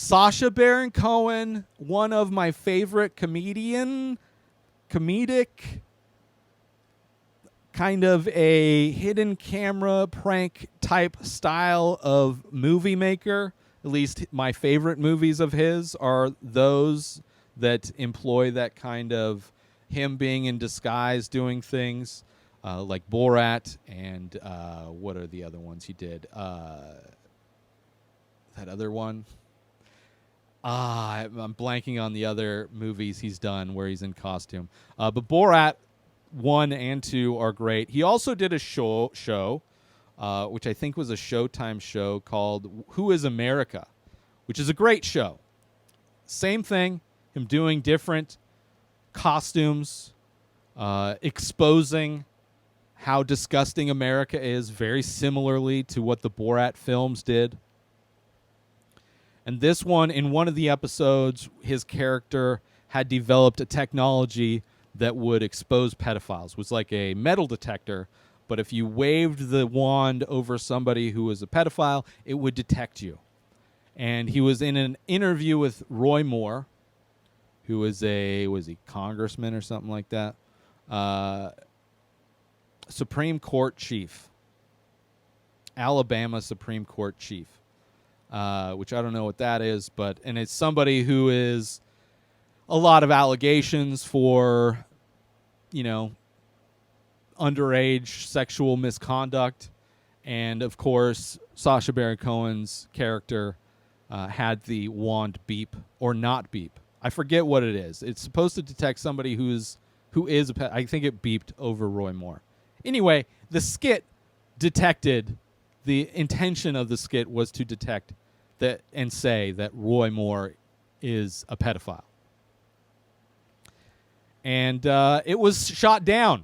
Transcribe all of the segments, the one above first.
Sacha Baron Cohen, one of my favorite comedic, kind of a hidden camera prank type style of movie maker. At least my favorite movies of his are those that employ that kind of him being in disguise doing things, like Borat and what are the other ones he did? That other one. I'm blanking on the other movies he's done where he's in costume. But Borat 1 and 2 are great. He also did a show which I think was a Showtime show called Who is America, which is a great show. Same thing, him doing different costumes, exposing how disgusting America is, very similarly to what the Borat films did. And this one, in one of the episodes, his character had developed a technology that would expose pedophiles. It was like a metal detector, but if you waved the wand over somebody who was a pedophile, it would detect you. And he was in an interview with Roy Moore, who was he congressman or something like that? Supreme Court chief. Alabama Supreme Court chief. Which I don't know what that is, and it's somebody who is a lot of allegations for, underage sexual misconduct. And, of course, Sacha Baron Cohen's character had the wand beep or not beep. I forget what it is. It's supposed to detect somebody who is I think it beeped over Roy Moore. Anyway, the skit detected, the intention of the skit was to detect that and say that Roy Moore is a pedophile. And it was shot down.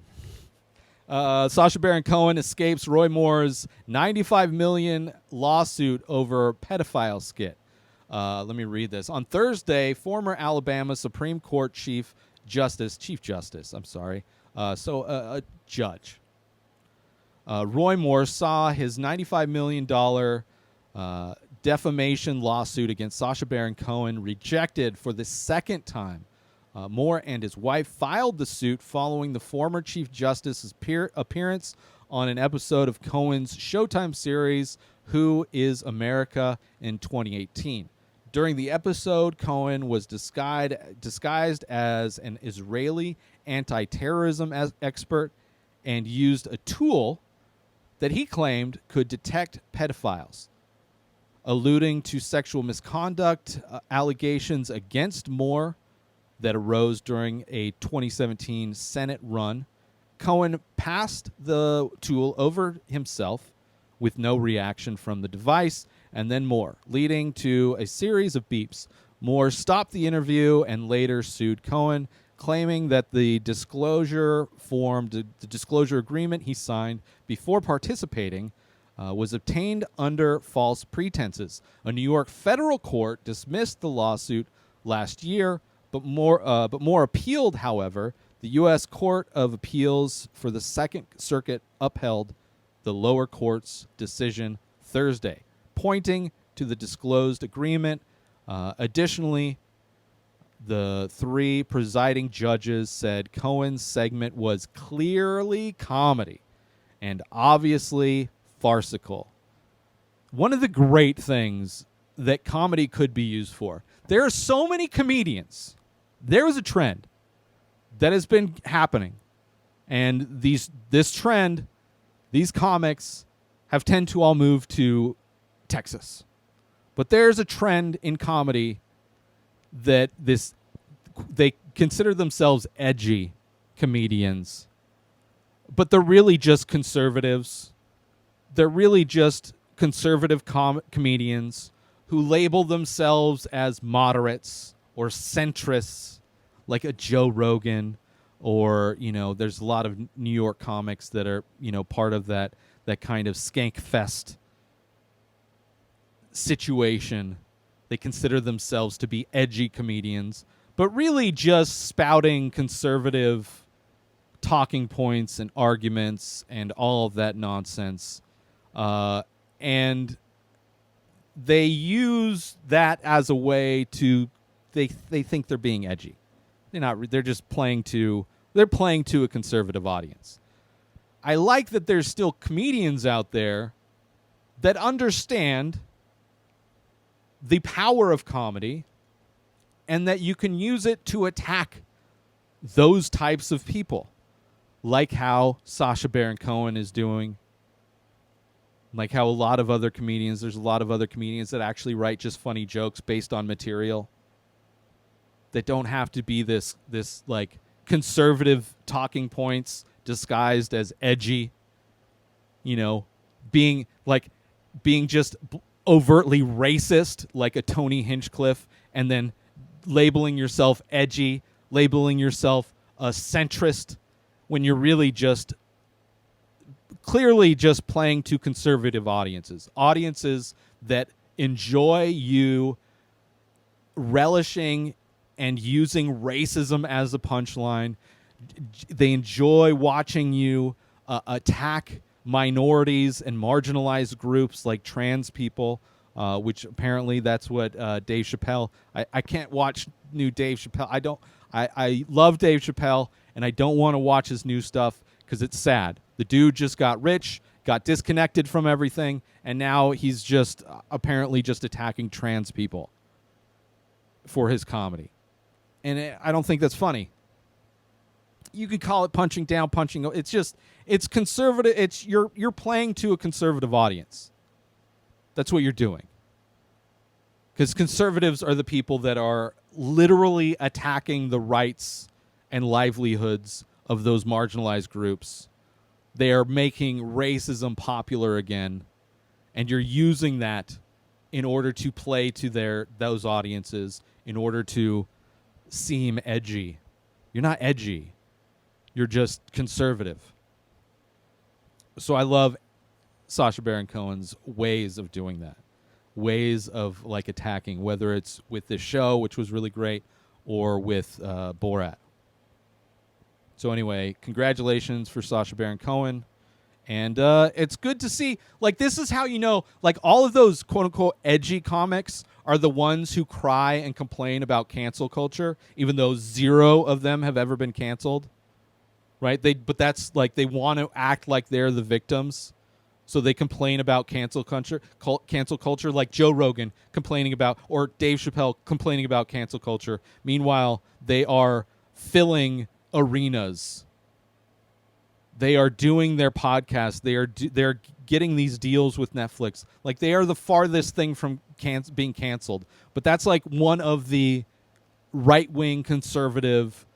Sacha Baron Cohen escapes Roy Moore's $95 million lawsuit over pedophile skit. Let me read this. On Thursday, former Alabama Supreme Court Chief Justice, a judge, Roy Moore saw his $95 million defamation lawsuit against Sacha Baron Cohen rejected for the second time. Moore and his wife filed the suit following the former Chief Justice's appearance on an episode of Cohen's Showtime series, Who is America, in 2018. During the episode, Cohen was disguised as an Israeli anti-terrorism expert and used a tool that he claimed could detect pedophiles, alluding to sexual misconduct allegations against Moore that arose during a 2017 Senate run. Cohen passed the tool over himself with no reaction from the device, and then Moore, leading to a series of beeps. Moore stopped the interview and later sued Cohen, claiming that the disclosure agreement he signed before participating was obtained under false pretenses. A New York federal court dismissed the lawsuit last year, but Moore appealed. However, the U.S. Court of Appeals for the Second Circuit upheld the lower court's decision Thursday, pointing to the disclosed agreement. Additionally, the three presiding judges said Cohen's segment was clearly comedy and obviously farcical. One of the great things that comedy could be used for. There are so many comedians. There is a trend that has been happening. And this trend, these comics have tend to all move to Texas. But there's a trend in comedy that they consider themselves edgy comedians, but they're really just conservatives. They're really just conservative comedians who label themselves as moderates or centrists, like a Joe Rogan, or, there's a lot of New York comics that are, part of that kind of skank fest situation. They consider themselves to be edgy comedians, but really just spouting conservative talking points and arguments and all of that nonsense. And they use that as a way to they think they're being edgy. They're just playing to a conservative audience. I like that there's still comedians out there that understand the power of comedy and that you can use it to attack those types of people, like how Sacha Baron Cohen is doing, like how there's a lot of other comedians that actually write just funny jokes based on material that don't have to be this like conservative talking points disguised as edgy, being just overtly racist like a Tony Hinchcliffe, and then labeling yourself edgy, labeling yourself a centrist, when you're really just clearly just playing to conservative audiences that enjoy you relishing and using racism as a punchline. They enjoy watching you attack minorities and marginalized groups like trans people, which apparently that's what Dave Chappelle. I can't watch new Dave Chappelle. I love Dave Chappelle, and I don't want to watch his new stuff because it's sad. The dude just got rich, got disconnected from everything, and now he's just apparently just attacking trans people for his comedy. And I don't think that's funny. You could call it punching down, punching. It's conservative. You're playing to a conservative audience. That's what you're doing. Because conservatives are the people that are literally attacking the rights and livelihoods of those marginalized groups. They are making racism popular again, and you're using that in order to play to those audiences, in order to seem edgy. You're not edgy. You're just conservative. So I love Sacha Baron Cohen's ways of doing that, ways of like attacking, whether it's with this show, which was really great, or with Borat. So anyway, congratulations for Sacha Baron Cohen. And it's good to see, like, this is how you know, like, all of those quote-unquote edgy comics are the ones who cry and complain about cancel culture, even though zero of them have ever been canceled, right? But that's, like, they want to act like they're the victims, so they complain about cancel culture, like Joe Rogan complaining about, or Dave Chappelle complaining about cancel culture. Meanwhile, they are filling arenas. They are doing their podcast. They're getting these deals with Netflix. Like, they are the farthest thing from being canceled. But that's like one of the right-wing conservative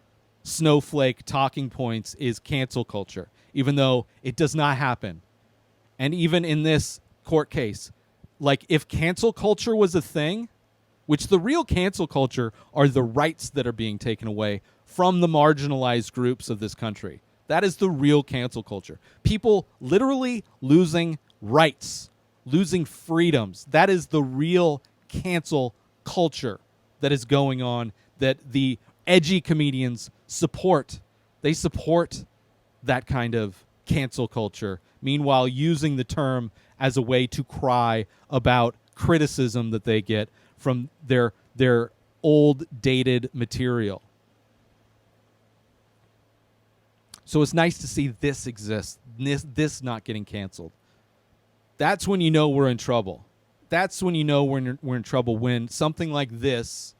snowflake talking points is cancel culture, even though it does not happen. And even in this court case, like, if cancel culture was a thing, which the real cancel culture are the rights that are being taken away from the marginalized groups of this country. That is the real cancel culture. People literally losing rights, losing freedoms. That is the real cancel culture that is going on, that the edgy comedians support. They support that kind of cancel culture, meanwhile using the term as a way to cry about criticism that they get from their old, dated material. So it's nice to see this exist, this not getting canceled. That's when you know we're in trouble. That's when you know we're in trouble, when something like this,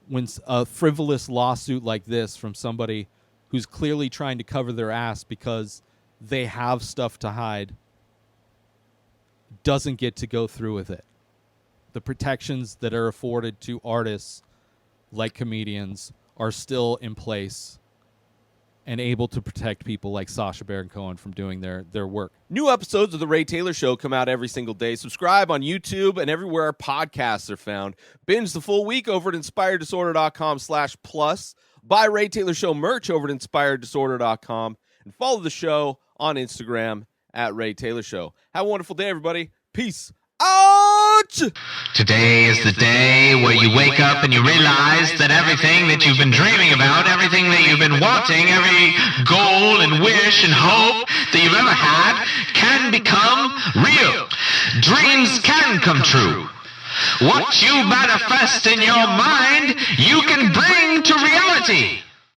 when a frivolous lawsuit like this from somebody who's clearly trying to cover their ass because they have stuff to hide, doesn't get to go through with it. The protections that are afforded to artists like comedians are still in place and able to protect people like Sacha Baron Cohen from doing their work. New episodes of The Ray Taylor Show come out every single day. Subscribe on YouTube and everywhere our podcasts are found. Binge the full week over at inspireddisorder.com/plus. Buy Ray Taylor Show merch over at inspireddisorder.com. And follow the show on Instagram at Ray Taylor Show. Have a wonderful day, everybody. Peace out! Today is the day where you wake up and you realize that everything that you've been dreaming about, everything that you've been wanting, every goal and wish and hope that you've ever had can become real. dreams can come true. What you manifest in your mind, you can bring